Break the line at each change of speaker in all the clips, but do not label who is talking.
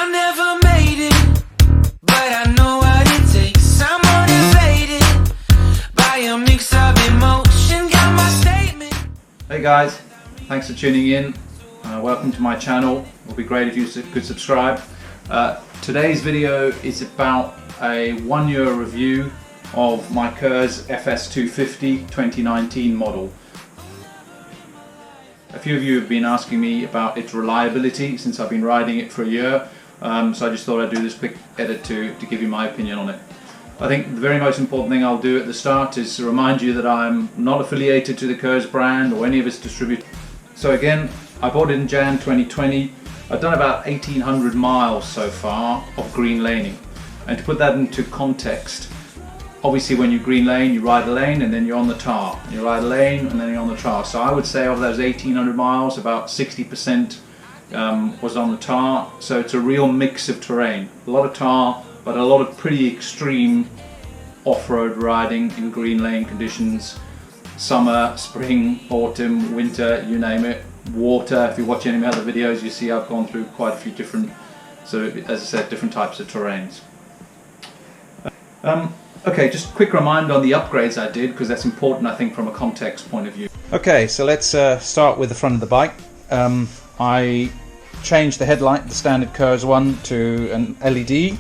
I never made it, but I know what it takes. I'm motivated by a mix of emotion. Got my statement.
Hey guys, thanks for tuning in. Welcome to my channel. It would be great if you could subscribe. Today's video is about a 1 year review of my KURZ FS250 2019 model. A few of you have been asking me about its reliability since I've been riding it for a year, so I just thought I'd do this quick edit to give you my opinion on it. I think the very most important thing I'll do at the start is to remind you that I'm not affiliated to the KURZ brand or any of its distributors. So again, I bought it in Jan 2020. I've done about 1,800 miles so far of green laning. And to put that into context, obviously when you green lane, you ride a lane and then you're on the tar. You ride a lane and then you're on the tar. So I would say of those 1,800 miles, about 60% was on the tar. So it's a real mix of terrain. A lot of tar, but a lot of pretty extreme off-road riding in green lane conditions. Summer, spring, autumn, winter, you name it. Water, if you watch any of my other videos, you see I've gone through quite a few different, so as I said, different types of terrains. Okay, just a quick reminder on the upgrades I did, because that's important I think from a context point of view. Okay, so let's start with the front of the bike. I changed the headlight, the standard KURZ one, to an LED.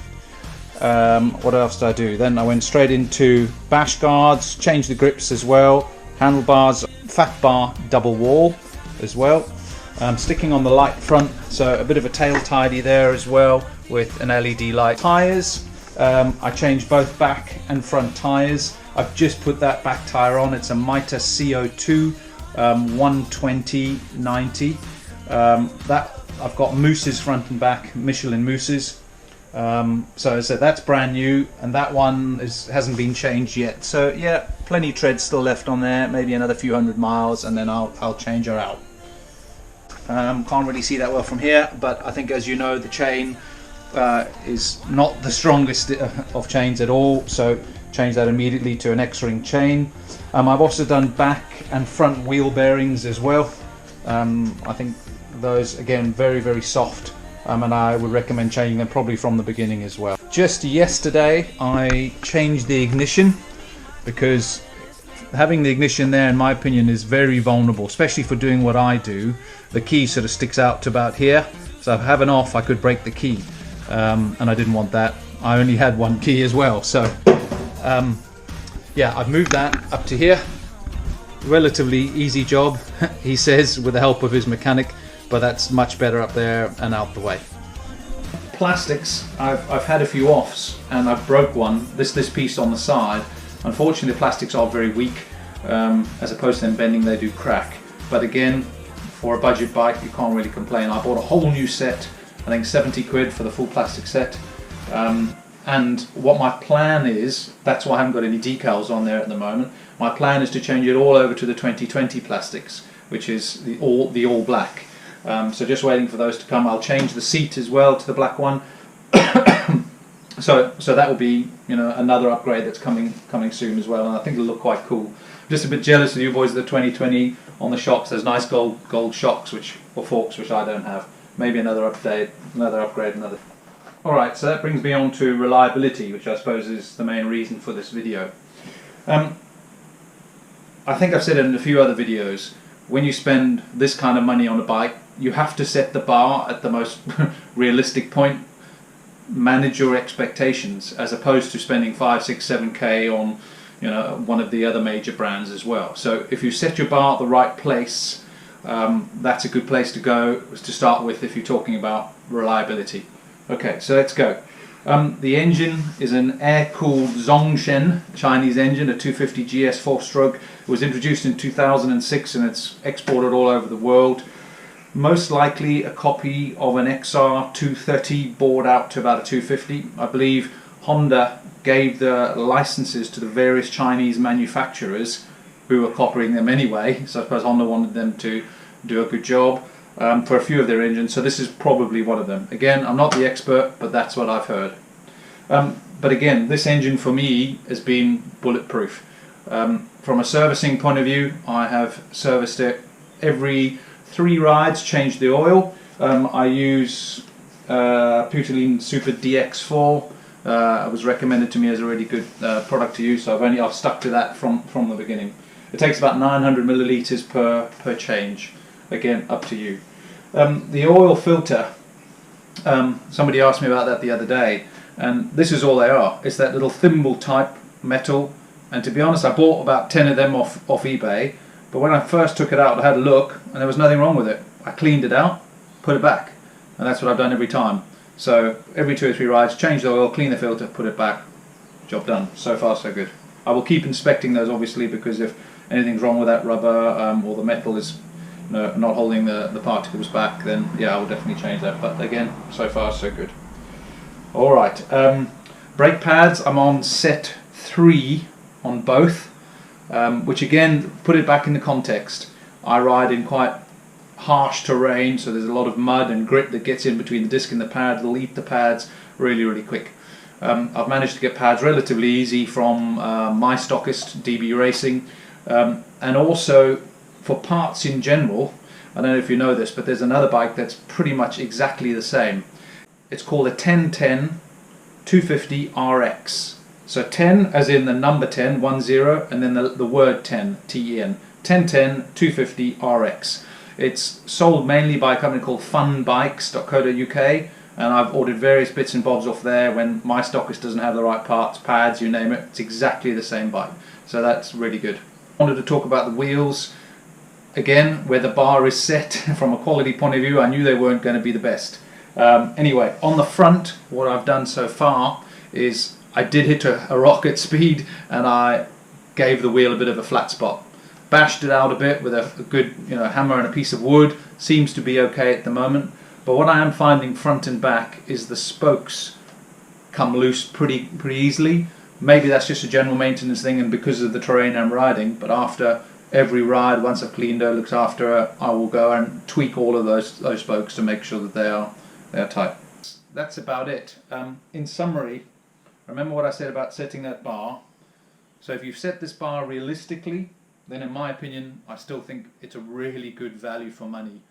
What else did I do? Then I went straight into bash guards, changed the grips as well, handlebars, fat bar double wall as well. Sticking on the light front, so a bit of a tail tidy there as well with an LED light. Tyres, I changed both back and front tyres. I've just put that back tyre on. It's a Mitre CO2 120/90. That I've got mousses front and back, Michelin mousses. So as I said, that's brand new, and that one hasn't been changed yet. So yeah, plenty of tread still left on there, maybe another few hundred miles, and then I'll change her out. Can't really see that well from here, but I think, as you know, the chain is not the strongest of chains at all, so change that immediately to an X-ring chain. I've also done back and front wheel bearings as well. I think those, again, very, very soft. And I would recommend changing them probably from the beginning as well. Just yesterday I changed the ignition, because having the ignition there, in my opinion, is very vulnerable, especially for doing what I do. The key sort of sticks out to about here, so if I have an off I could break the key, and I didn't want that. I only had one key as well, so yeah, I've moved that up to here. Relatively easy job, he says, with the help of his mechanic. But that's much better up there and out the way. Plastics, I've had a few offs and I've broke one, this piece on the side. Unfortunately the plastics are very weak, as opposed to them bending, they do crack. But again, for a budget bike you can't really complain. I bought a whole new set, I think 70 quid for the full plastic set. And what my plan is, that's why I haven't got any decals on there at the moment. My plan is to change it all over to the 2020 plastics, which is the all black. So just waiting for those to come. I'll change the seat as well to the black one. so that will be, you know, another upgrade that's coming soon as well, and I think it'll look quite cool. Just a bit jealous of you boys of the 2020 on the shocks. There's nice gold shocks or forks, which I don't have. Maybe another upgrade. Alright, so that brings me on to reliability, which I suppose is the main reason for this video. I think I've said it in a few other videos. When you spend this kind of money on a bike, you have to set the bar at the most realistic point. Manage your expectations, as opposed to spending 5, 6, 7k on, you know, one of the other major brands as well. So if you set your bar at the right place, that's a good place to go to start with if you're talking about reliability. Okay, so let's go. The engine is an air-cooled Zongshen Chinese engine, a 250 GS 4-stroke. It was introduced in 2006 and it's exported all over the world. Most likely a copy of an XR 230 bored out to about a 250. I believe Honda gave the licenses to the various Chinese manufacturers who were copying them anyway, so I suppose Honda wanted them to do a good job for a few of their engines, so this is probably one of them. Again, I'm not the expert, but that's what I've heard. But again, this engine for me has been bulletproof. From a servicing point of view, I have serviced it every 3 rides, changed the oil. I use Puteline Super DX4. It was recommended to me as a really good product to use, so I've stuck to that from the beginning. It takes about 900 milliliters per change. Again, up to you. The oil filter, somebody asked me about that the other day, and this is all they are. It's that little thimble type metal, and to be honest, I bought about 10 of them off eBay, but when I first took it out, I had a look, and there was nothing wrong with it. I cleaned it out, put it back, and that's what I've done every time. So every 2 or 3 rides, change the oil, clean the filter, put it back, job done. So far so good. I will keep inspecting those obviously, because if anything's wrong with that rubber or the metal is not holding the particles back, then yeah, I will definitely change that. But again, so far so good. Alright, brake pads, I'm on set 3 on both, which again, put it back in the context. I ride in quite harsh terrain, so there's a lot of mud and grit that gets in between the disc and the pad. It'll eat the pads really quick. I've managed to get pads relatively easy from my stockist, DB Racing, and also for parts in general. I don't know if you know this, but there's another bike that's pretty much exactly the same. It's called a 1010 250 RX. So 10 as in the number 10, 10, and then the word 10, T-E-N. 1010 250 RX. It's sold mainly by a company called funbikes.co.uk, and I've ordered various bits and bobs off there when my stockist doesn't have the right parts, pads, you name it. It's exactly the same bike, so that's really good. I wanted to talk about the wheels. Again, where the bar is set from a quality point of view, I knew they weren't going to be the best. Anyway, on the front, what I've done so far is I did hit a rocket speed, and I gave the wheel a bit of a flat spot. Bashed it out a bit with a good hammer and a piece of wood. Seems to be okay at the moment. But what I am finding front and back is the spokes come loose pretty easily. Maybe that's just a general maintenance thing and because of the terrain I'm riding, but after every ride, once I've cleaned her, looked after her, I will go and tweak all of those spokes to make sure that they are tight. That's about it. In summary, remember what I said about setting that bar. So if you've set this bar realistically, then in my opinion, I still think it's a really good value for money.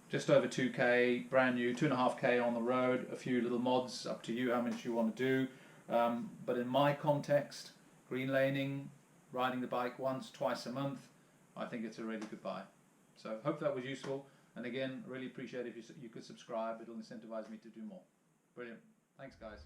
Just over 2k, brand new, 2.5k on the road, a few little mods, up to you how much you want to do. But in my context, green laning, riding the bike once, twice a month, I think it's a really good buy. So hope that was useful, and again, really appreciate if you could subscribe. It'll incentivize me to do more. Brilliant. Thanks guys.